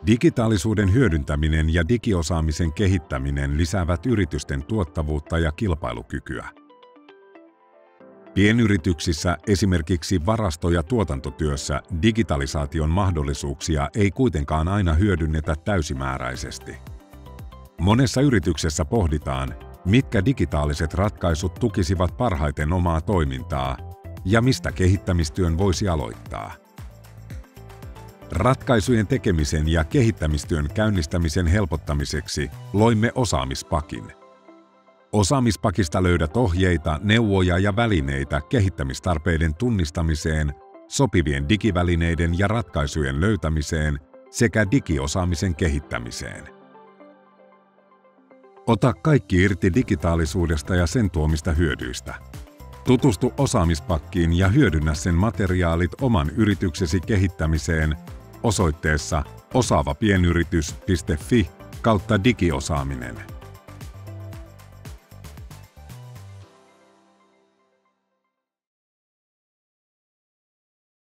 Digitaalisuuden hyödyntäminen ja digiosaamisen kehittäminen lisäävät yritysten tuottavuutta ja kilpailukykyä. Pienyrityksissä, esimerkiksi varasto- ja tuotantotyössä, digitalisaation mahdollisuuksia ei kuitenkaan aina hyödynnetä täysimääräisesti. Monessa yrityksessä pohditaan, mitkä digitaaliset ratkaisut tukisivat parhaiten omaa toimintaa ja mistä kehittämistyön voisi aloittaa. Ratkaisujen tekemisen ja kehittämistyön käynnistämisen helpottamiseksi loimme osaamispakin. Osaamispakista löydät ohjeita, neuvoja ja välineitä kehittämistarpeiden tunnistamiseen, sopivien digivälineiden ja ratkaisujen löytämiseen sekä digiosaamisen kehittämiseen. Ota kaikki irti digitaalisuudesta ja sen tuomista hyödyistä. Tutustu osaamispakkiin ja hyödynnä sen materiaalit oman yrityksesi kehittämiseen osoitteessa osaavapienyritys.fi/digiosaaminen.